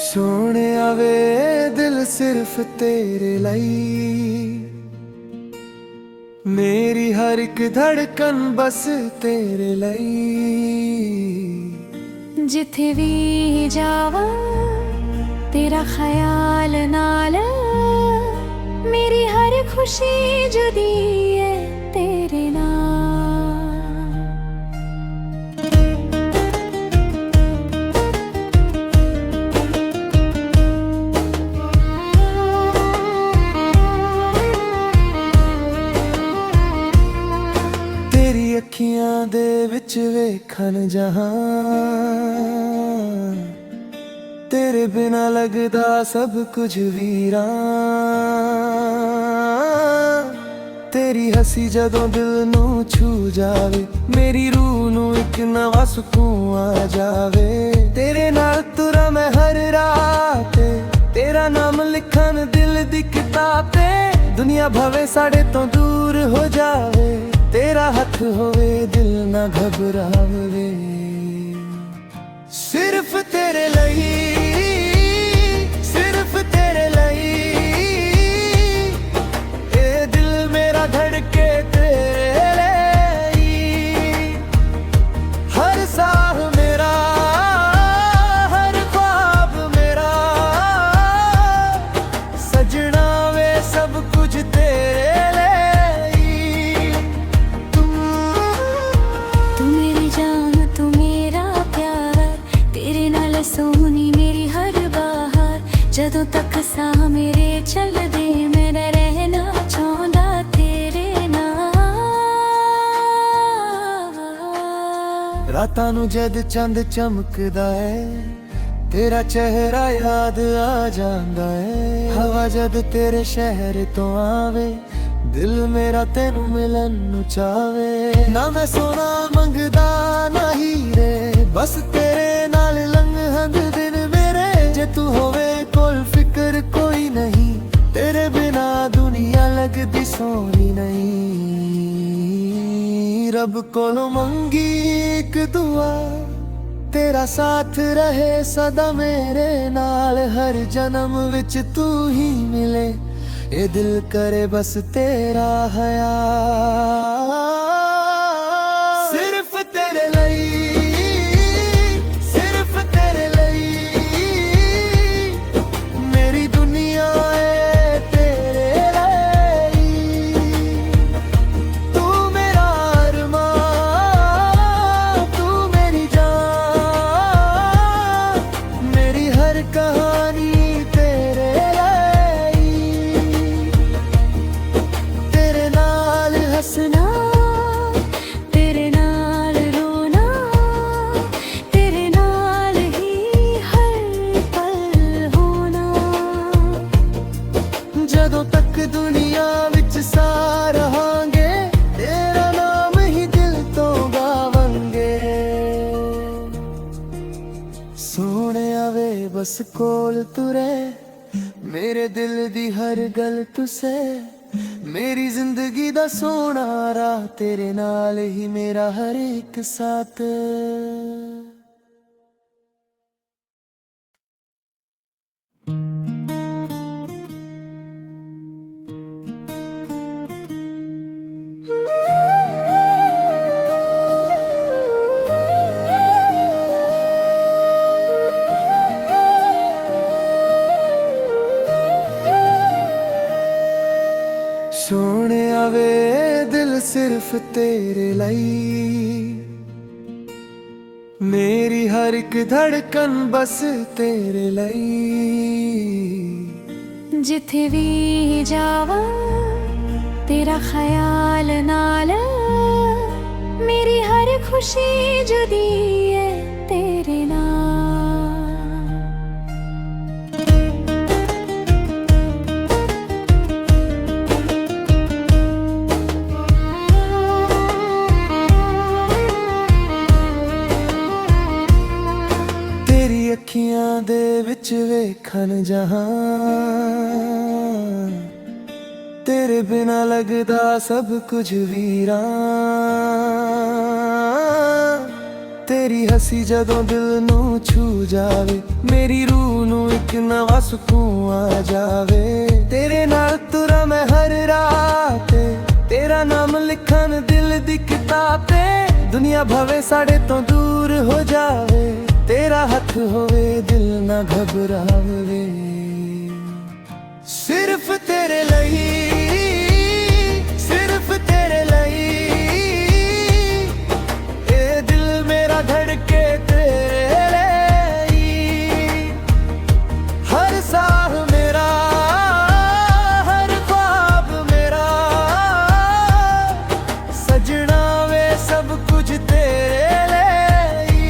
सोने आवे दिल सिर्फ तेरे लाई, मेरी हर एक धड़कन बस तेरे लाई। जिथे भी जावा तेरा ख्याल नाल, मेरी हर खुशी जुदी है तेरे नाल। तेरी अखियां दे विच वेखन जहां, तेरे बिना लगदा सब कुछ वीरां। तेरी हसी जदों दिल नू छू जावे, मेरी रूह नू एक नवा सुकून आ जावे। तेरे नाल तुरा मैं हर रात, तेरा नाम लिखन दिल दी किताब ते। दुनिया भवे साढ़े तो दूर हो जावे, तेरा हथ होवे दिल ना घबरावे। सिर्फ तेरे लिए, सिर्फ तेरे लिए ए दिल मेरा धड़के तेरे लिए। हर साह मेरा, हर ख्वाब मेरा, सजना वे सब कुछ तेरे लिए। तू मेरी जान, तू मेरा प्यार, तेरे नाल सोहनी मेरी हर बाहर। जदों तक साह मेरे चलदे, मैं रहना चाहंदा तेरे नाल। रातां नू जद चंद चमकदा है, तेरा चेहरा याद आ जांदा है। हवा जद तेरे शहर तो आवे, दिल मेरा तेनू मिलन नू चावे। ना मैं सोना मंगदा ना हीरे, बस तेरे नाल लंघन दिन मेरे। जे तू होवे कोल फिक्र कोई नहीं, तेरे बिना दुनिया लगदी सोनी नहीं। रब कोलों मंगी एक दुआ, तेरा साथ रहे सदा मेरे नाल। हर जन्म विच तू ही मिले, ये दिल करे बस तेरा ख्याल। सिर्फ तेरे लिए, सिर्फ तेरे लिए मेरी दुनिया है तेरे लिए। तू मेरा अरमान, तू मेरी जान, मेरी हर कहानी तेरे लिए। तेरे नाल हंसना, तेरे नाल रोना, तेरे नाल ही हर पल होना। जदों तक दुनिया विच सा रहांगे, तेरा नाम ही दिल तो गावांगे। सोने आवे बस कोल तुरे, मेरे दिल दी हर गल तुसे। मेरी जिंदगी दा सोना राह, तेरे नाल ही मेरा हर एक साथ। सोने आवे दिल सिर्फ तेरे लाई, मेरी हर एक धड़कन बस तेरे लाई। जिथे भी जावा तेरा ख्याल नाल, मेरी हर खुशी जुदी है तेरे नाल। तेरी अखियां दे विच वेखन जहां, तेरे बिना लगदा सब कुछ वीरां। ਤੇਰੀ ਹੱਸੀ ਜਦੋਂ ਦਿਲ ਨੂੰ ਛੂ ਜਾਵੇ, ਮੇਰੀ ਰੂਹ ਨੂੰ ਇੱਕ ਨਵਾਂ ਸਕੂਨ ਆ ਜਾਵੇ। ਤੇਰੇ ਨਾਲ ਤੁਰਾਂ ਮੈਂ ਹਰ ਰਾਤ, ਤੇਰਾ ਨਾਮ ਲਿਖਣ ਦਿਲ ਦੀ ਕਿਤਾਬ ਤੇ। ਦੁਨੀਆ ਭਵੇ ਸਾਡੇ ਤੋਂ ਦੂਰ ਹੋ ਜਾਵੇ, ਤੇਰਾ ਹੱਥ ਹੋਵੇ ਦਿਲ ਨਾ ਘਬਰਾਵੇ। ਸਿਰਫ ਤੇਰੇ ਲਈ, ਸਿਰਫ ਤੇਰੇ ਲਈ, ਇਹ ਦਿਲ ਮੇਰਾ ਧੜਕੇ ਤੇਰੇ ਲਈ। ਹਰ ਸਾਹ ਮੇਰਾ, ਹਰ ख्वाब ਮੇਰਾ, ਸਜਣਾ ਵੇ ਸਭ ਕੁਝ ਤੇਰੇ ਲਈ।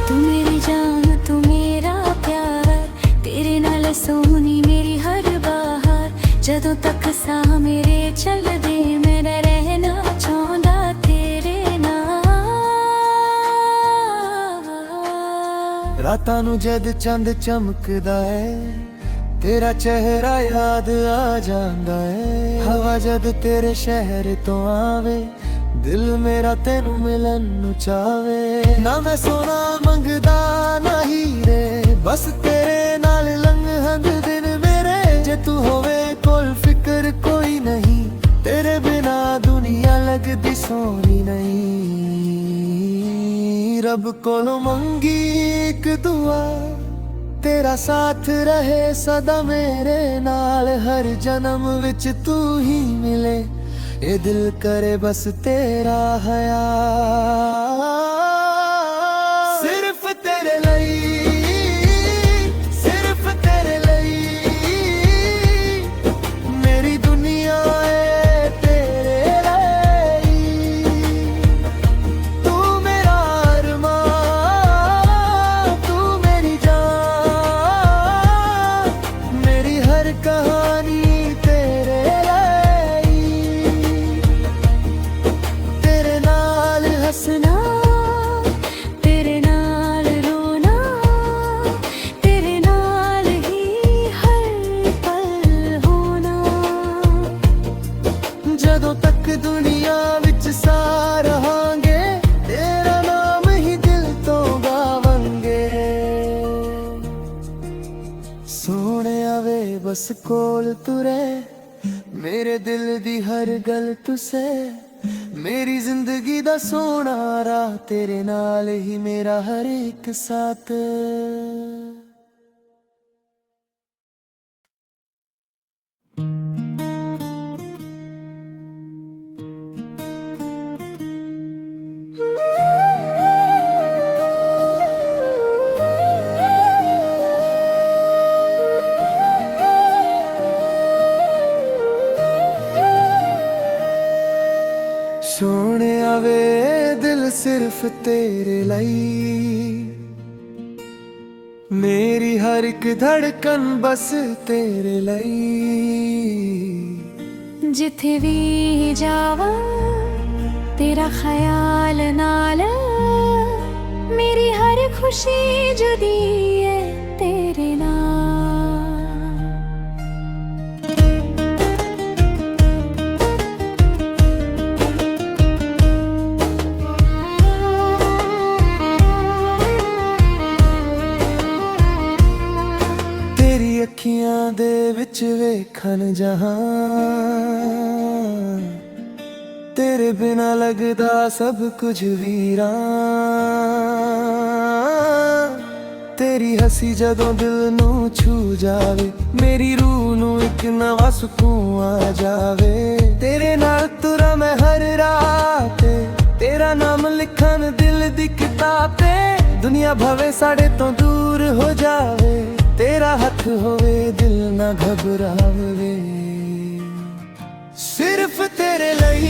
तू मेरी जान, तू मेरा प्यार, तेरे नाल सोहनी मेरी हर बाहर। जदों तक साह मेरे चलदे, मैं रहना चाहंदा तेरे नाल। ਰਾਤਾਂ ਨੂੰ ਜਦ ਚੰਦ ਚਮਕਦਾ ਏ, ਤੇਰਾ ਚਿਹਰਾ ਯਾਦ ਆ ਜਾਂਦਾ ਏ। ਹਵਾ ਜਦ ਤੇਰੇ ਸ਼ਹਿਰ ਤੋਂ ਆਵੇ, ਦਿਲ ਮੇਰਾ ਤੈਨੂੰ ਮਿਲਣ ਨੂੰ ਚਾਵੇ। ਨਾ ਮੈਂ ਸੋਨਾ ਮੰਗਦਾ ਨਾ ਹੀਰੇ, ਬਸ ਤੇਰੇ ਨਾਲ ਲੰਘਣ ਦਿਨ ਮੇਰੇ। ਜੇ ਤੂੰ ਹੋਵੇ ਕੋਲ ਫਿਕਰ ਕੋਈ ਨਹੀਂ, ਤੇਰੇ ਬਿਨਾ ਦੁਨੀਆ ਲੱਗਦੀ ਸੋਹਣੀ ਨਹੀਂ। ਰੱਬ ਕੋਲੋਂ ਮੰਗੀ ਇੱਕ ਦੁਆ, ਤੇਰਾ ਸਾਥ ਰਹੇ ਸਦਾ ਮੇਰੇ ਨਾਲ। ਹਰ ਜਨਮ ਵਿੱਚ ਤੂੰ ਹੀ ਮਿਲੇ, ਇਹ ਦਿਲ ਕਰੇ ਬਸ ਤੇਰਾ ਹਯਾ। ਸਿਰਫ ਤੇਰੇ ਲਈ, ਸਿਰਫ ਤੇਰੇ ਲਈ, ਮੇਰੀ ਦੁਨੀਆ ਏ ਤੇਰੇ ਲਈ। ਤੂੰ ਮੇਰਾ ਅਰਮਾਂ, ਤੂੰ ਮੇਰੀ ਜਾਨ, ਮੇਰੀ ਹਰ ਕਹਾਣੀ ਤੇਰੇ ਲਈ। ਤੇਰੇ ਨਾਲ ਹੱਸਣਾ, तेरे नाल रोना, तेरे नाल ही हर पल होना। ਜਦੋਂ ਤੱਕ ਦੁਨੀਆ ਵਿੱਚ ਸਾਹ ਰਹਾਂਗੇ, ਤੇਰਾ ਨਾਮ ਹੀ ਦਿਲ ਤੋਂ ਗਾਵਾਂਗੇ। ਸੋਹਣਿਆ ਵੇ ਬਸ ਕੋਲ ਤੁਰੇ, ਮੇਰੇ ਦਿਲ ਦੀ ਹਰ ਗੱਲ ਤੁਸੇ। ਮੇਰੀ ਜ਼ਿੰਦਗੀ ਦਾ ਸੋਹਣਾ ਰਾਹ, ਤੇਰੇ ਨਾਲ ਹੀ ਮੇਰਾ ਹਰ ਇੱਕ ਸਾਥ। ਸੋਹਣਿਆ ਵੇ ਦਿਲ ਸਿਰਫ ਤੇਰੇ ਲਈ, ਮੇਰੀ ਹਰ ਇੱਕ ਧੜਕਨ ਬਸ ਤੇਰੇ ਲਈ। जिथे भी जावा तेरा ख्याल नाल, मेरी हर खुशी जुदी है तेरे नाल। ਤੇਰੀ ਅੱਖੀਆਂ ਦੇ ਵਿੱਚ ਵੇਖਣ ਜਹਾਨ, ਤੇਰੇ ਬਿਨਾ ਲੱਗਦਾ ਸਭ ਕੁਝ ਵੀਰਾਂ। ਤੇਰੀ ਹੱਸੀ ਜਦੋਂ ਦਿਲ ਨੂੰ ਛੂ ਜਾਵੇ, ਮੇਰੀ ਰੂਹ ਨੂੰ ਇੱਕ ਨਵਾਂ ਸਕੂਨ ਆ ਜਾਵੇ। ਤੇਰੇ ਨਾਲ ਤੁਰਾਂ ਮੈਂ ਹਰ ਰਾਤ, ਤੇਰਾ ਨਾਮ ਲਿਖਣ ਦਿਲ ਦੀ ਕਿਤਾਬ ਤੇ। ਦੁਨੀਆ ਭਵੇ ਸਾਡੇ ਤੋਂ ਦੂਰ ਹੋ ਜਾਵੇ, ਤੇਰਾ ਹੱਥ ਹੋਵੇ ਦਿਲ ਨਾ ਘਬਰਾਵੇ। ਸਿਰਫ ਤੇਰੇ ਲਈ,